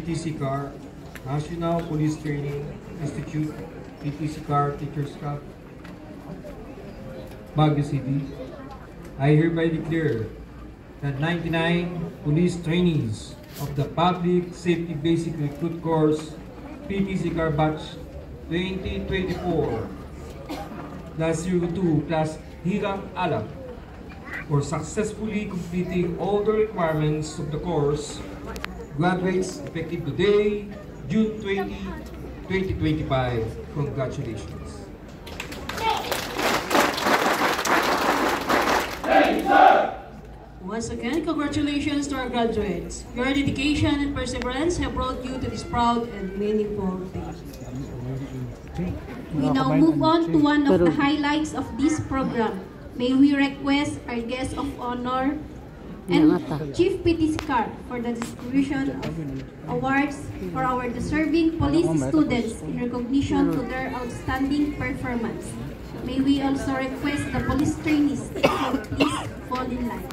PTC CAR, National Police Training Institute, PTC CAR Teachers Cup, Baguio City. I hereby declare that 99 police trainees of the Public Safety Basic Recruit Course, PTC CAR Batch 2024-02 plus Hirang Alam, for successfully completing all the requirements of the course, graduates effective today, June 20, 2025. Congratulations. Once again, congratulations to our graduates. Your dedication and perseverance have brought you to this proud and meaningful day. We now move on to one of the highlights of this program. May we request our guest of honor and Chief PTC CAR for the distribution of awards for our deserving police students in recognition to their outstanding performance. May we also request the police trainees to please fall in line.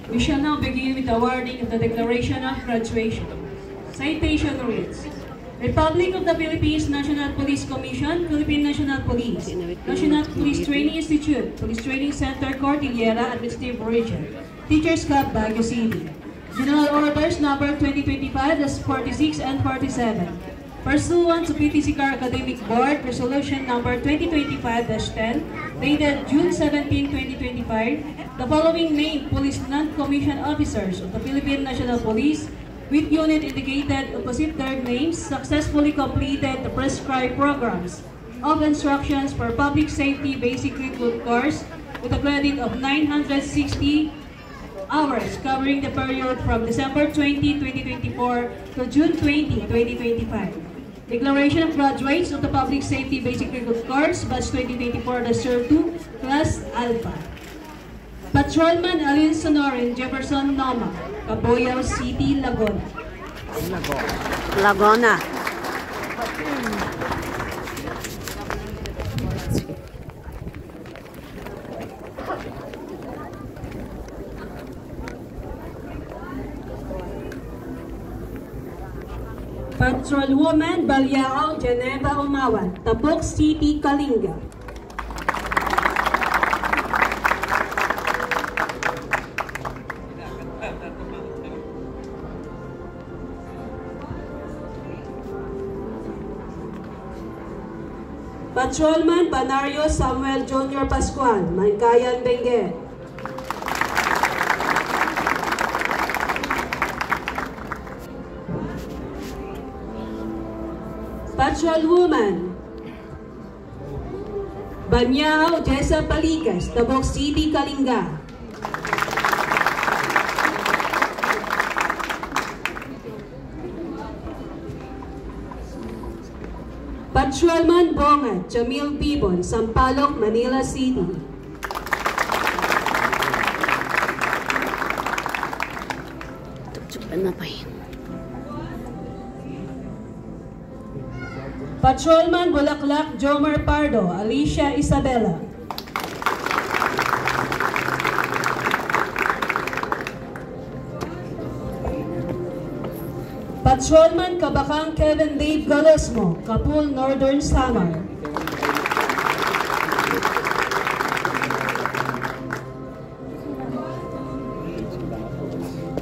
We shall now begin with the awarding of the Declaration of Graduation. Citation reads: Republic of the Philippines National Police Commission, Philippine National Police, National Police Training Institute, Police Training Center, Cordillera, Administrative Region, Teachers Club, Baguio City. General Orders Number 2025-46 and 47. Pursuant to PTC CAR Academic Board Resolution Number 2025-10, dated June 17, 2025, the following named police non-commissioned officers of the Philippine National Police with unit indicated opposite their names successfully completed the prescribed programs of instructions for public safety basic recruit course with a credit of 960 hours covering the period from December 20, 2024 to June 20, 2025. Declaration of graduates of the Public Safety Basic Recruit Course, Batch 2024-02, Class Alpha. Patrolman Alin Sonorin Jefferson Noma, Cabuyao City, Laguna. Laguna. Patrolwoman Balyao Geneva Umawan, Tabuk City, Kalinga. Patrolman Banario Samuel Jr. Pascual, Mankayan, Benguet. Patrolwoman Banyao Jessa Paligas, Tabuk City, Kalinga. Patrolman Bongat Jamil Bibon, Sampaloc, Manila City. Patrolman Bulaklak Jomer Pardo, Alicia Isabela. Patrolman Kabakang Kevin Dave Galesmo, Kapul, Northern Samar.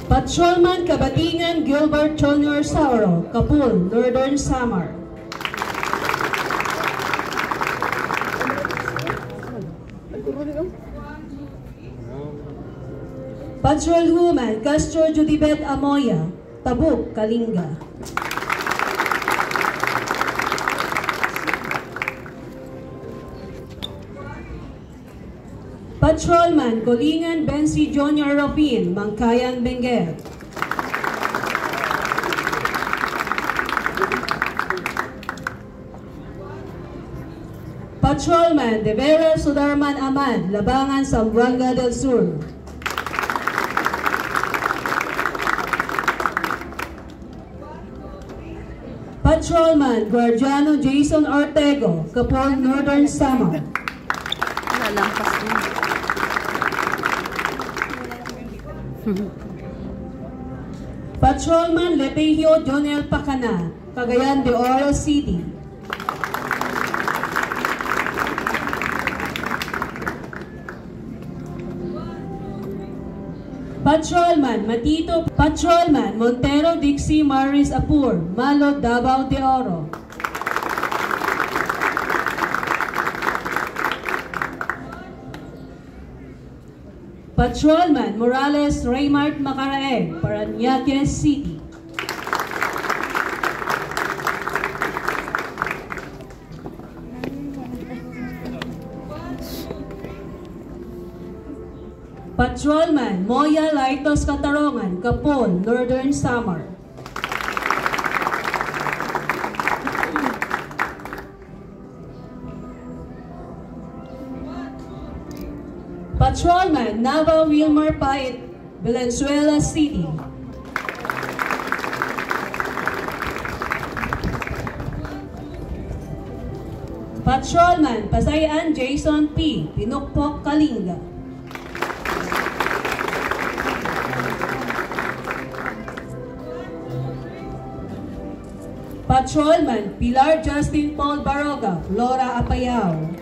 Patrolman Kabatingan Gilbert Jr. Sauro, Kapul, Northern Samar. Patrolwoman Castro Judibet Amoya, Tabuk, Kalinga. Patrolman Colingan Bensi Jr. Rofin, Mankayan, Benguet. Patrolman De Vera Sudarman Ahmad, Labangan, Zamboanga del Sur. Patrolman Guardiano Jason Ortego, Kapol, Northern Samar. Patrolman Lepigio Jonel Pacana, Cagayan de Oro City. Patrolman Matito Patrolman Montero Dixie Maris Apur, Malo, Davao de Oro. Patrolman Morales Raymart Macaraeg, Parañaque City. Patrolman Moya Laitos Catarongan, Capon, Northern Samar. Patrolman Nava Wilmar Pait, Valenzuela City. Patrolman Pasayan Jason P, Pinukpok, Kalinga. Patrolman Pilar Justin Paul Baroga, Flora Apayao.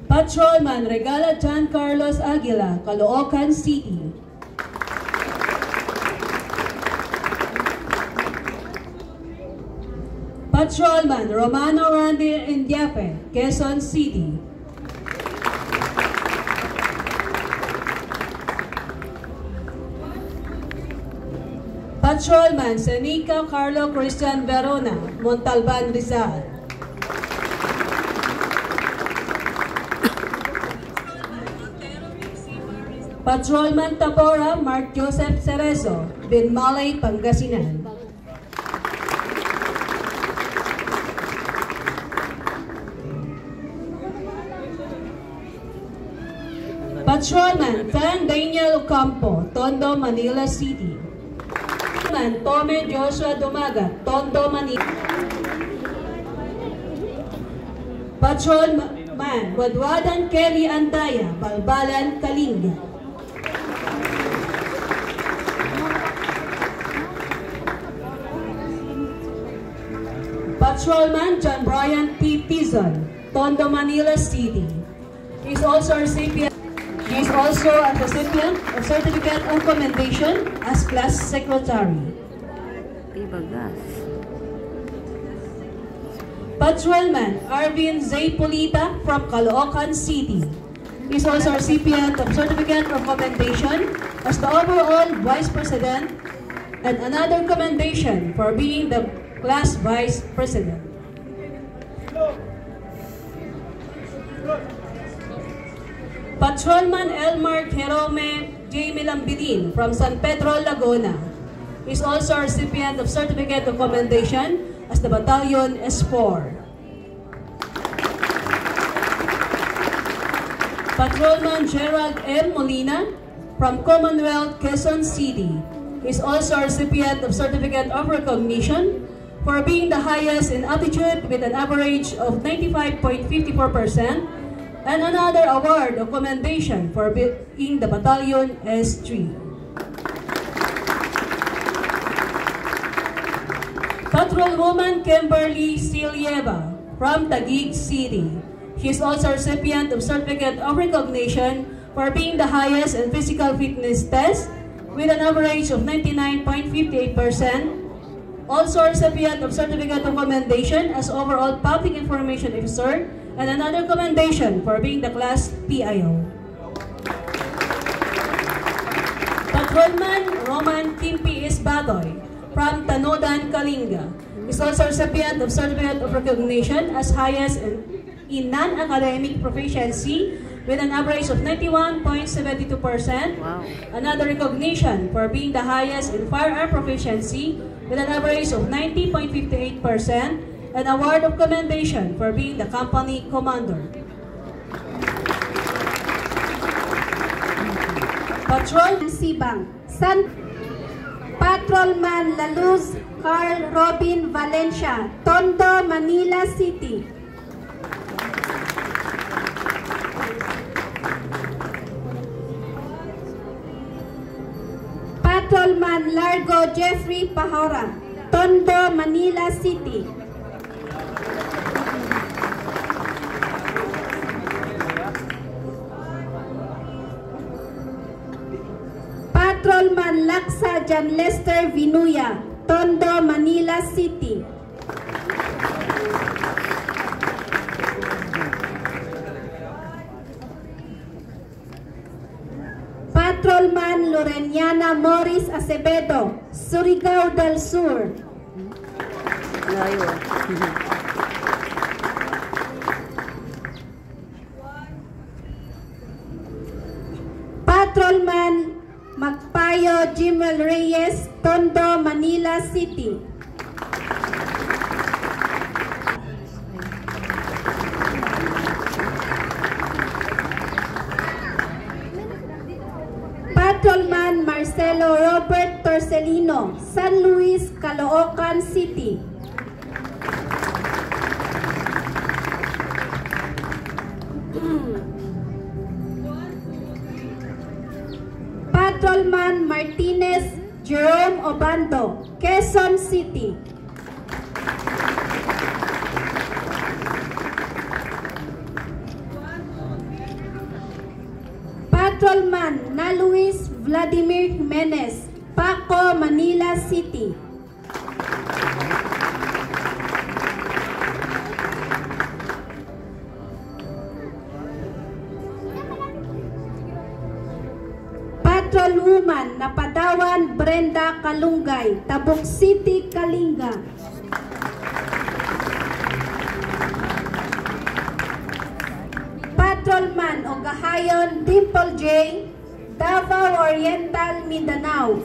Patrolman Regala John Carlos Aguila, Caloocan City. Patrolman Romano Randy Indiape, Quezon City. Patrolman Senica Carlo Christian Verona, Montalban, Rizal. Patrolman Tapora Mark Joseph Cerezo, Binmalay, Pangasinan. Patrolman Tan Daniel Ocampo, Tondo, Manila City. Patrolman Tome Joshua Dumaga, Tondo, Manila. Patrolman Wadwadan Kelly Andaya, Balbalan, Kalinga. Patrolman John Brian P. Tizon, Tondo, Manila City. He is also a recipient of Certificate of Commendation as Class Secretary. Patrolman Arvin Zaypolita from Caloocan City. He is also a recipient of Certificate of Commendation as the overall Vice President and another commendation for being the Class Vice President. Patrolman Elmar Jerome J. Milambilin from San Pedro, Laguna is also a recipient of Certificate of Commendation as the Battalion S4. Patrolman Gerald M. Molina from Commonwealth, Quezon City is also a recipient of Certificate of Recognition for being the highest in aptitude with an average of 95.54%, and another award of commendation for being the Battalion S3. Patrolwoman Kimberly Silieva from Taguig City. She is also a recipient of Certificate of Recognition for being the highest in physical fitness test with an average of 99.58%. Also a recipient of Certificate of Commendation as Overall Public Information Officer, and another commendation for being the Class PIO. Patrolman Roman Kimpi Isbadoy from Tanodan, Kalinga is also a recipient of Certificate of Recognition as highest in non-academic proficiency with an average of 91.72%. Wow. Another recognition for being the highest in firearm proficiency with an average of 90.58%. An award of commendation for being the company commander. Patrol Sibang, Patrolman Laluz Carl Robin Valencia, Tondo, Manila City. Patrolman Largo Jeffrey Pahora, Tondo, Manila City. Patrolman Laksa John Lester Vinuya, Tondo, Manila City. Patrolman Loreniana Morris Acevedo, Surigao del Sur. Patrolman Magpayo Jimel Reyes, Tondo, Manila City. Patrolman Marcelo Robert Torcelino, San Luis, Caloocan City. Patrolman Martinez Jerome Obando, Quezon City. Patrolman na Luis Vladimir Jimenez, Paco, Manila City. Patrolwoman na Padawan Brenda Kalungay, Tabuk City, Kalinga. Patrolman Ogahayon Dimple J, Davao Oriental, Mindanao.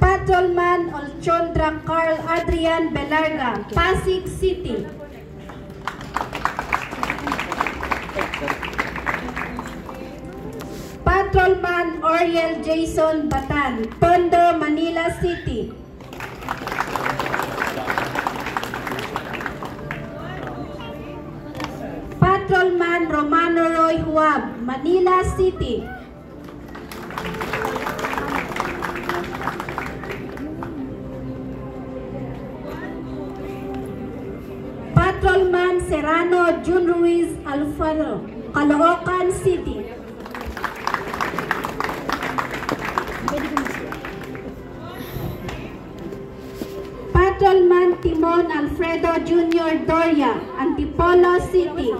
Patrolman Olchondra Carl Adrian Belarga, Pasig City. Patrolman Oriel Jason Batan, Tondo, Manila City. Patrolman Romano Roy Huab, Manila City. Patrolman Serrano Jun Ruiz Alfaro, Caloocan City. Patrolman Timon Alfredo Jr. Doria, Antipolo City.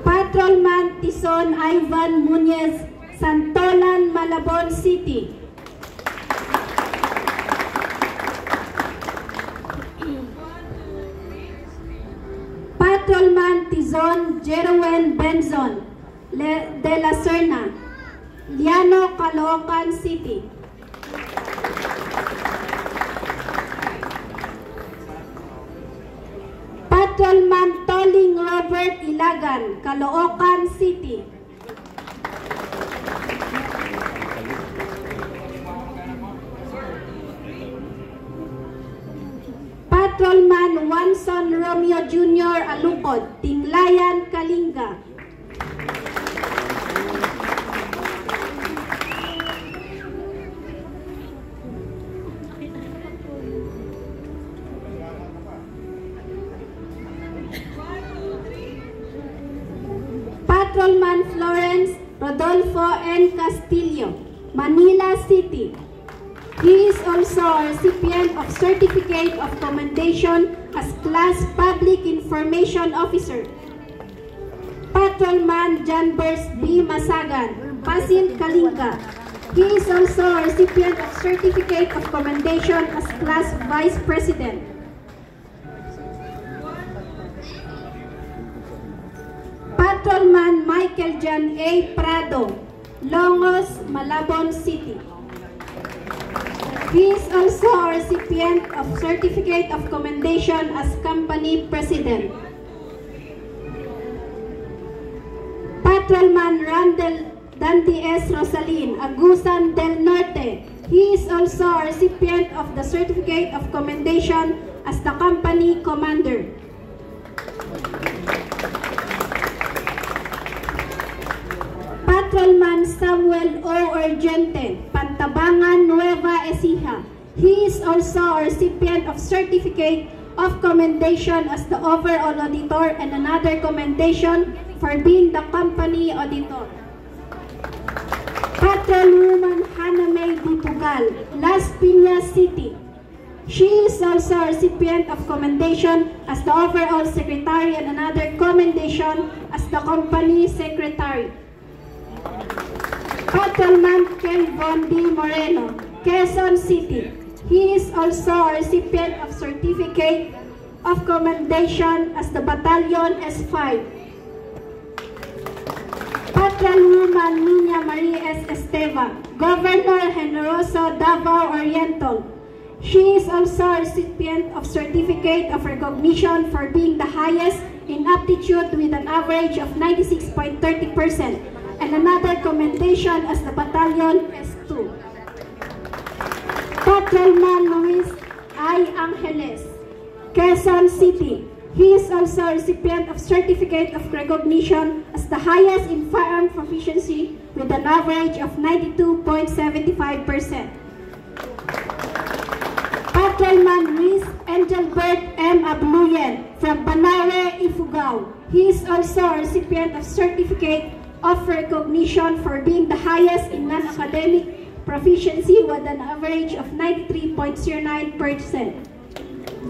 Patrolman Tison Ivan Muñez, Santolan, Malabon City. Patrolman Tizon Jeroen Benzon de la Serna, Liano, Caloocan City. Patrolman Toling Robert Ilagan, Caloocan City. Patrolman Wanson Romeo Jr. Alukod, Tinglayan, Kalinga. Patrolman Florence Rodolfo N. Castillo, Manila City. He is also a recipient of Certificate of Commendation as Class Public Information Officer. Patrolman John Burst B. Masagan, Pasig, Kalinga. He is also a recipient of Certificate of Commendation as Class Vice President. Patrolman Michael John A. Prado, Longos, Malabon City. He is also a recipient of Certificate of Commendation as Company President. Patrolman Randall Dante S. Rosalin, Agusan del Norte. He is also a recipient of the Certificate of Commendation as the company commander. Patrolman Samuel O. Urgente, Pantabangan, Nueva Ecija. He is also a recipient of Certificate of Commendation as the overall auditor and another commendation for being the company auditor. Patrolwoman Hannah May Dipugal, Las Piñas City. She is also a recipient of commendation as the overall secretary and another commendation as the company secretary. Patrolman Kelvon D. Moreno, Quezon City. He is also a recipient of Certificate of Commendation as the Battalion S5. Patrolwoman Nina Marie S. Esteban, Governor Generoso Davao Oriental. She is also a recipient of Certificate of Recognition for being the highest in aptitude with an average of 96.30% and another commendation as the Battalion S2. Patrolman Luis I. Angeles, Quezon City. He is also a recipient of Certificate of Recognition as the highest in firearm proficiency with an average of 92.75%. Patrolman Luis Engelbert M. Abluyen from Banawe, Ifugao. He is also a recipient of Certificate of Recognition for being the highest in non-academic proficiency with an average of 93.09%.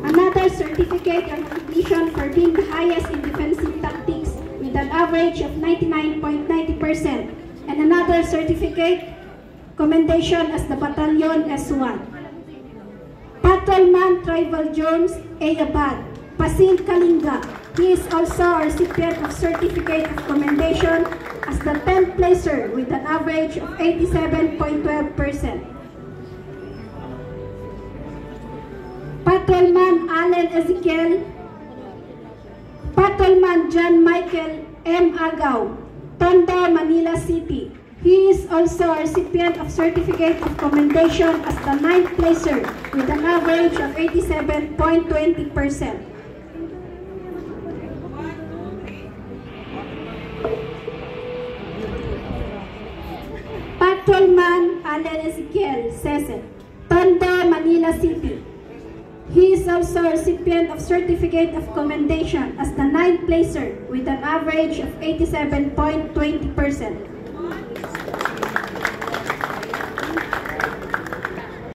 Another Certificate of Recognition for being the highest in defensive tactics with an average of 99.90%. And another certificate commendation as the Battalion S1. Patrolman Tribal Jones A. Abad, Pasil Kalinga. He is also a recipient of Certificate of Commendation as the 10th placer with an average of 87.12%. Patrolman Allen Ezekiel, Patrolman John Michael M. Agaw, Tondo, Manila City. He is also a recipient of Certificate of Commendation as the 9th placer with an average of 87.20%. Patrolman Allen Ezekiel Cese, Tondo, Manila City. He is also a recipient of Certificate of Commendation as the 9th placer with an average of 87.20%.